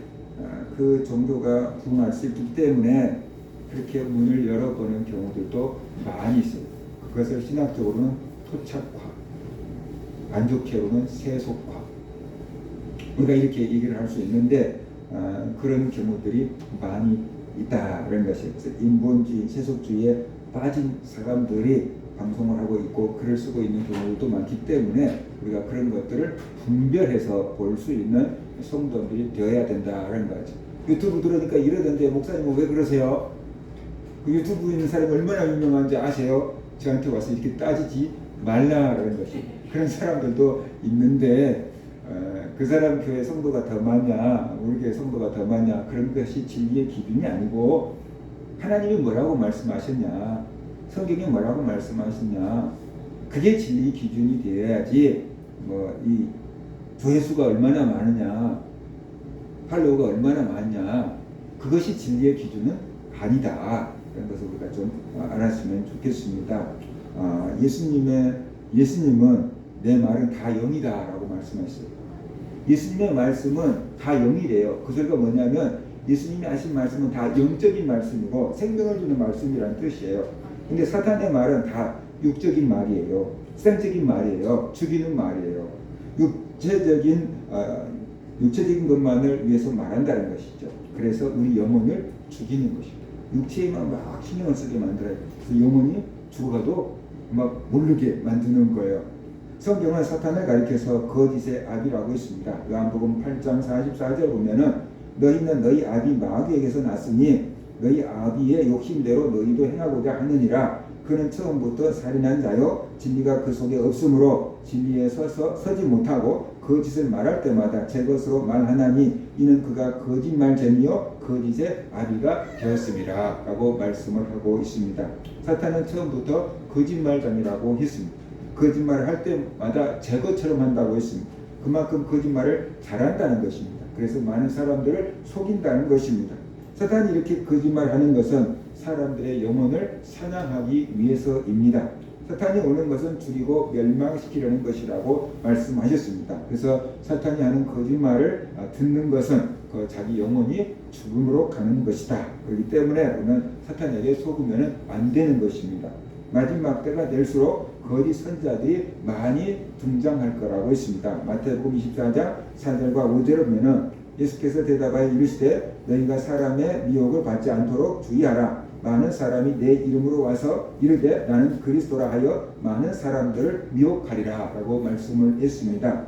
그 종교가 부흥할 수 있기 때문에 그렇게 문을 열어보는 경우들도 많이 있어요. 그것을 신학적으로는 토착화, 안 좋게로는 세속화, 우리가 이렇게 얘기를 할 수 있는데 그런 경우들이 많이 있다는 것이 인본주의, 세속주의에 빠진 사람들이 방송을 하고 있고 글을 쓰고 있는 경우도 많기 때문에 우리가 그런 것들을 분별해서 볼 수 있는 성도들이 되어야 된다는 거죠. 유튜브 들으니까 이러던데 목사님은 왜 그러세요? 그 유튜브 있는 사람이 얼마나 유명한지 아세요? 저한테 와서 이렇게 따지지 말라라는 것이 그런 사람들도 있는데 그 사람 교회 성도가 더 많냐 우리 교회 성도가 더 많냐 그런 것이 진리의 기준이 아니고 하나님이 뭐라고 말씀하셨냐 성경이 뭐라고 말씀하셨냐 그게 진리의 기준이 되어야지 뭐 이 조회수가 얼마나 많으냐 팔로워가 얼마나 많냐 그것이 진리의 기준은 아니다. 그런 것을 우리가 좀 알았으면 좋겠습니다. 예수님은 내 말은 다 영이다라고 말씀하셨어요. 예수님의 말씀은 다 영이래요. 그 소리가 뭐냐면 예수님이 하신 말씀은 다 영적인 말씀이고 생명을 주는 말씀이라는 뜻이에요. 근데 사탄의 말은 다 육적인 말이에요. 세상적인 말이에요. 죽이는 말이에요. 육체적인 것만을 위해서 말한다는 것이죠. 그래서 우리 영혼을 죽이는 것입니다. 육체에만 막 신경을 쓰게 만들어요. 그래서 영혼이 죽어가도 막 모르게 만드는 거예요. 성경은 사탄을 가리켜서 거짓의 아비라고 했습니다. 요한복음 8장 44절 보면은 너희는 너희 아비 마귀에게서 났으니 너희 아비의 욕심대로 너희도 행하고자 하느니라. 그는 처음부터 살인한 자요 진리가 그 속에 없으므로 진리에 서지 못하고 거짓을 말할 때마다 제 것으로 말하나니 이는 그가 거짓말쟁이요 거짓의 아비가 되었습니다 라고 말씀을 하고 있습니다. 사탄은 처음부터 거짓말쟁이라고 했습니다. 거짓말을 할 때마다 제 것처럼 한다고 했습니다. 그만큼 거짓말을 잘한다는 것입니다. 그래서 많은 사람들을 속인다는 것입니다. 사탄이 이렇게 거짓말하는 것은 사람들의 영혼을 사냥하기 위해서입니다. 사탄이 오는 것은 죽이고 멸망시키려는 것이라고 말씀하셨습니다. 그래서 사탄이 하는 거짓말을 듣는 것은 그 자기 영혼이 죽음으로 가는 것이다. 그렇기 때문에 우리는 사탄에게 속으면 안 되는 것입니다. 마지막 때가 될수록 거짓 선자들이 많이 등장할 거라고 했습니다. 마태복음 24장 4절과 5절을 보면 예수께서 대답하여 이르시되 너희가 사람의 미혹을 받지 않도록 주의하라. 많은 사람이 내 이름으로 와서 이르되 나는 그리스도라 하여 많은 사람들을 미혹하리라 라고 말씀을 했습니다.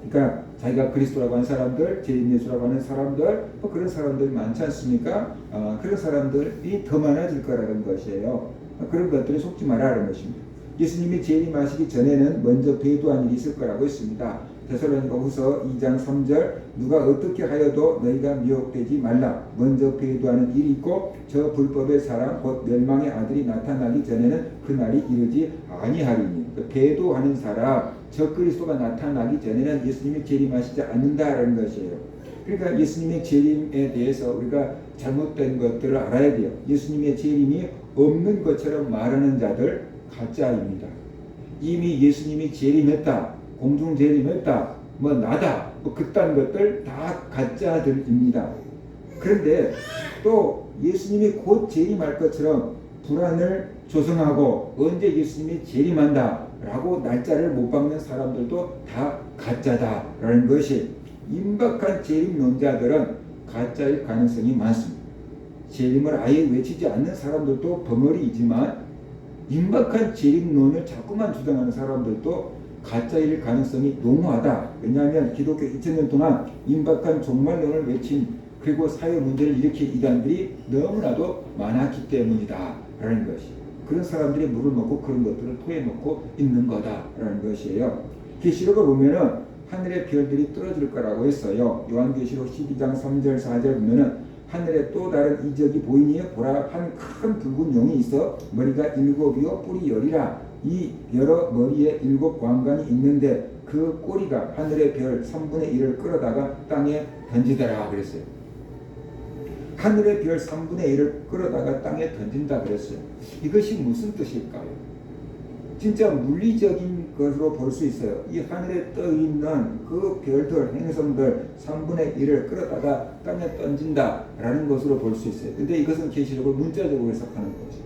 그러니까 자기가 그리스도라고 하는 사람들, 제인 예수라고 하는 사람들, 그런 사람들이 많지 않습니까? 그런 사람들이 더 많아질 거라는 것이에요. 그런 것들에 속지 말라는 것입니다. 예수님이 재림하시기 전에는 먼저 배도한 일이 있을 거라고 했습니다. 데살로니가후서 2장 3절 누가 어떻게 하여도 너희가 미혹되지 말라. 먼저 배도하는 일이 있고 저 불법의 사람 곧 멸망의 아들이 나타나기 전에는 그날이 이르지 아니하리니. 배도하는 사람 저 그리스도가 나타나기 전에는 예수님이 재림하시지 않는다라는 것이에요. 그러니까 예수님의 재림에 대해서 우리가 잘못된 것들을 알아야 돼요. 예수님의 재림이 없는 것처럼 말하는 자들 가짜입니다. 이미 예수님이 재림했다. 공중 재림했다, 뭐 나다, 뭐 그딴 것들 다 가짜들입니다. 그런데 또 예수님이 곧 재림할 것처럼 불안을 조성하고 언제 예수님이 재림한다 라고 날짜를 못 박는 사람들도 다 가짜다라는 것이 임박한 재림론자들은 가짜일 가능성이 많습니다. 재림을 아예 외치지 않는 사람들도 벙어리이지만 임박한 재림론을 자꾸만 주장하는 사람들도 가짜일 가능성이 농후하다. 왜냐하면 기독교 2000년 동안 임박한 종말론을 외친 그리고 사회 문제를 일으킨 이단들이 너무나도 많았기 때문이다 라는 것이 그런 사람들이 물을 먹고 그런 것들을 토해 놓고 있는 거다라는 것이에요. 계시록을 보면은 하늘의 별들이 떨어질 거라고 했어요. 요한계시록 12장 3절 4절 보면은 하늘에 또 다른 이적이 보이니 보라 한 큰 붉은 용이 있어 머리가 7이요 뿔이 10이라. 이 여러 머리에 7 왕관이 있는데 그 꼬리가 하늘의 별 3분의 1을 끌어다가 땅에 던지더라 그랬어요. 하늘의 별 3분의 1을 끌어다가 땅에 던진다 그랬어요. 이것이 무슨 뜻일까요? 진짜 물리적인 것으로 볼 수 있어요. 이 하늘에 떠 있는 그 별들, 행성들 3분의 1을 끌어다가 땅에 던진다라는 것으로 볼 수 있어요. 근데 이것은 계시록을 문자적으로 해석하는 거죠.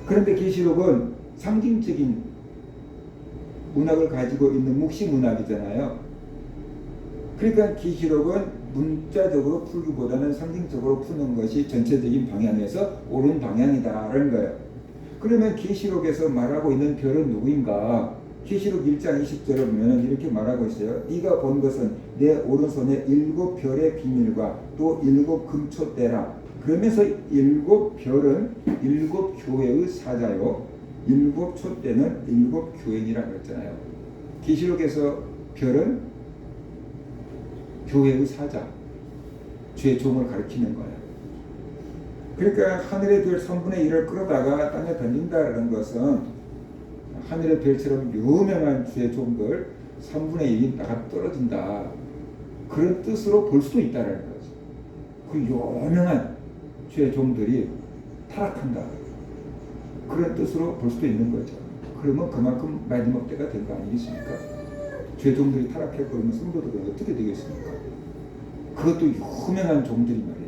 그런데 계시록은 상징적인 문학을 가지고 있는 묵시 문학이잖아요. 그러니까 계시록은 문자적으로 풀기보다는 상징적으로 푸는 것이 전체적인 방향에서 옳은 방향이다라는 거예요. 그러면 계시록에서 말하고 있는 별은 누구인가? 계시록 1장 20절을 보면 이렇게 말하고 있어요. 네가 본 것은 내 오른손에 7별의 비밀과 또 7 금초대라. 그러면서 7 별은 7 교회의 사자요, 7 촛대는 7 교인이라고 했잖아요. 계시록에서 별은 교회의 사자, 주의 종을 가리키는 거예요. 그러니까 하늘의 별 3분의 1을 끌어다가 땅에 던진다는 것은 하늘의 별처럼 유명한 주의 종들 3분의 1이 나가 떨어진다, 그런 뜻으로 볼 수도 있다는 거죠. 그 유명한 주의 종들이 타락한다, 그런 뜻으로 볼 수도 있는 거죠. 그러면 그만큼 마지막 때가 된 거 아니겠습니까? 주의 종들이 타락해버리면 성도들은 어떻게 되겠습니까? 그것도 유명한 종들이 말이에요.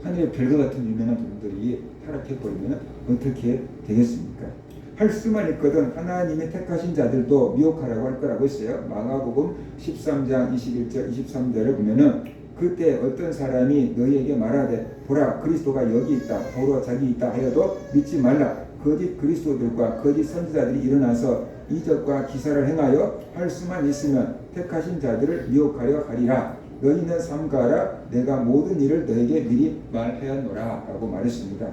하늘의 별과 같은 유명한 종들이 타락해버리면 어떻게 되겠습니까? 할 수만 있거든 하나님의 택하신 자들도 미혹하라고 할 거라고 했어요. 마가복음 13장 21절 23절을 보면은 그때 어떤 사람이 너희에게 말하되 보라 그리스도가 여기 있다, 보러 자기 있다 하여도 믿지 말라. 거짓 그리스도들과 거짓 선지자들이 일어나서 이적과 기사를 행하여 할 수만 있으면 택하신 자들을 미혹하려 하리라. 너희는 삼가하라. 내가 모든 일을 너에게 미리 말하였노라 라고 말했습니다.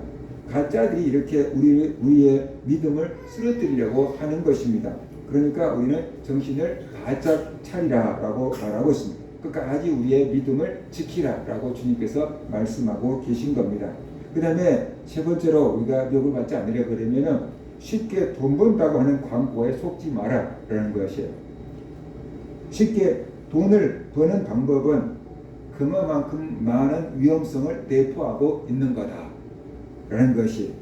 가짜들이 이렇게 우리의 믿음을 쓰러뜨리려고 하는 것입니다. 그러니까 우리는 정신을 바짝 차리라 라고 말하고 있습니다. 끝까지 우리의 믿음을 지키라 라고 주님께서 말씀하고 계신 겁니다. 그 다음에 세 번째로 우리가 미혹을 받지 않으려 그러면 쉽게 돈 번다고 하는 광고에 속지 마라 라는 것이에요. 쉽게 돈을 버는 방법은 그만큼 많은 위험성을 내포하고 있는 거다 라는 것이,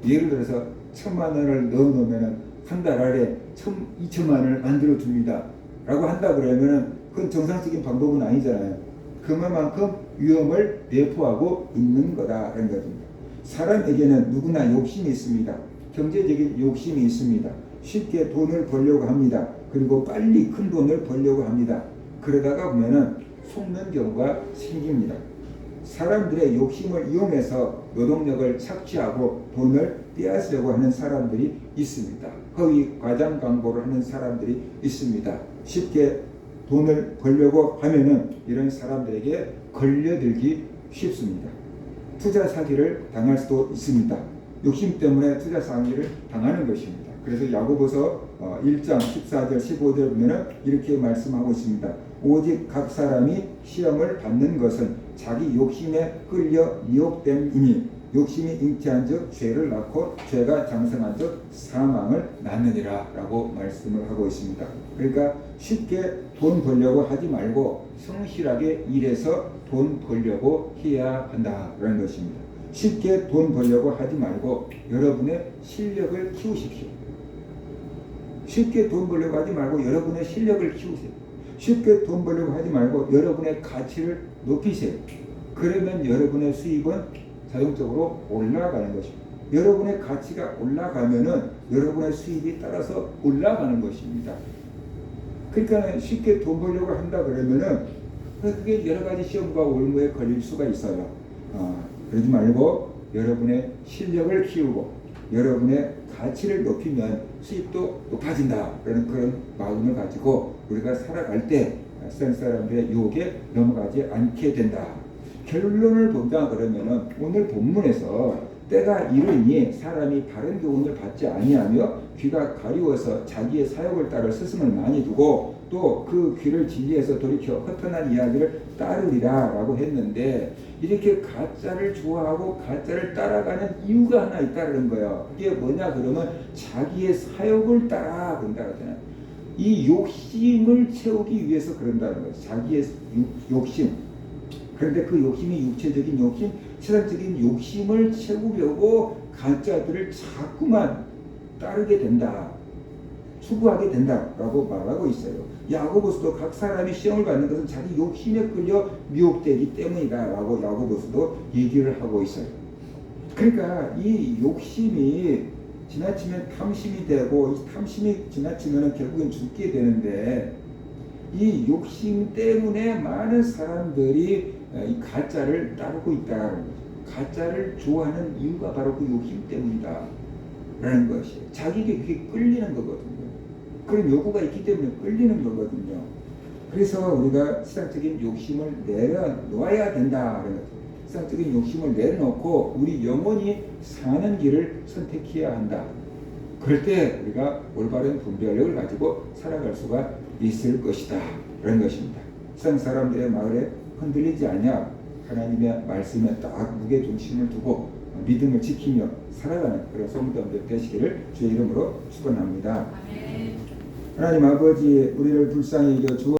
예를 들어서 1,000만 원을 넣어놓으면 한 달 안에 2천만 원을 만들어 줍니다 라고 한다 그러면 그건 정상적인 방법은 아니잖아요. 그만큼 위험을 내포하고 있는 거다라는 것입니다. 사람에게는 누구나 욕심이 있습니다. 경제적인 욕심이 있습니다. 쉽게 돈을 벌려고 합니다. 그리고 빨리 큰 돈을 벌려고 합니다. 그러다가 보면은 속는 경우가 생깁니다. 사람들의 욕심을 이용해서 노동력을 착취하고 돈을 빼앗으려고 하는 사람들이 있습니다. 허위 과장 광고를 하는 사람들이 있습니다. 쉽게 돈을 벌려고 하면은 이런 사람들에게 걸려들기 쉽습니다. 투자 사기를 당할 수도 있습니다. 욕심 때문에 투자 사기를 당하는 것입니다. 그래서 야고보서 1장 14절 15절 보면은 이렇게 말씀하고 있습니다. 오직 각 사람이 시험을 받는 것은 자기 욕심에 끌려 미혹됨이니 욕심이 잉태한즉 죄를 낳고 죄가 장성한즉 사망을 낳느니라 라고 말씀을 하고 있습니다. 그러니까 쉽게 돈 벌려고 하지 말고 성실하게 일해서 돈 벌려고 해야 한다라는 것입니다. 쉽게 돈 벌려고 하지 말고 여러분의 실력을 키우십시오. 쉽게 돈 벌려고 하지 말고 여러분의 실력을 키우세요. 쉽게 돈 벌려고 하지 말고 여러분의 가치를 높이세요. 그러면 여러분의 수입은 자동적으로 올라가는 것입니다. 여러분의 가치가 올라가면은 여러분의 수입이 따라서 올라가는 것입니다. 그러니까 쉽게 돈 벌려고 한다 그러면은 그게 여러 가지 시험과 올무에 걸릴 수가 있어요. 그러지 말고 여러분의 실력을 키우고 여러분의 가치를 높이면 수입도 높아진다라는 그런 마음을 가지고 우리가 살아갈 때 세상 사람들의 유혹에 넘어가지 않게 된다. 결론을 본다 그러면은 오늘 본문에서 때가 이르니 사람이 바른 교훈을 받지 아니하며 귀가 가리워서 자기의 사욕을 따를 스승을 많이 두고 또 그 귀를 진리에서 돌이켜 허탄한 이야기를 따르리라 라고 했는데, 이렇게 가짜를 좋아하고 가짜를 따라가는 이유가 하나 있다는 거예요. 그게 뭐냐 그러면 자기의 사욕을 따라 그런다 그러잖아요. 이 욕심을 채우기 위해서 그런다는 거예요. 자기의 욕심. 그런데 그 욕심이 육체적인 욕심, 세상적인 욕심을 채우려고 가짜들을 자꾸만 따르게 된다, 추구하게 된다라고 말하고 있어요. 야고보서도 각 사람이 시험을 받는 것은 자기 욕심에 끌려 미혹되기 때문이다라고 야고보서도 얘기를 하고 있어요. 그러니까 이 욕심이 지나치면 탐심이 되고, 이 탐심이 지나치면 결국엔 죽게 되는데, 이 욕심 때문에 많은 사람들이 이 가짜를 따르고 있다는 거죠. 가짜를 좋아하는 이유가 바로 그 욕심 때문이다 라는 것이, 자기에게 그게 끌리는 거거든요. 그런 요구가 있기 때문에 끌리는 거거든요. 그래서 우리가 세상적인 욕심을 내려놓아야 된다는 거죠. 세상적인 욕심을 내려놓고 우리 영혼이 사는 길을 선택해야 한다. 그럴 때 우리가 올바른 분별력을 가지고 살아갈 수가 있을 것이다 라는 것입니다. 세상 사람들의 말에 흔들리지 않냐, 하나님의 말씀에 딱 무게중심을 두고 믿음을 지키며 살아가는 그런 성도들 되시기를 주의 이름으로 축원합니다. 하나님 아버지, 우리를 불쌍히 여겨 주옵소서.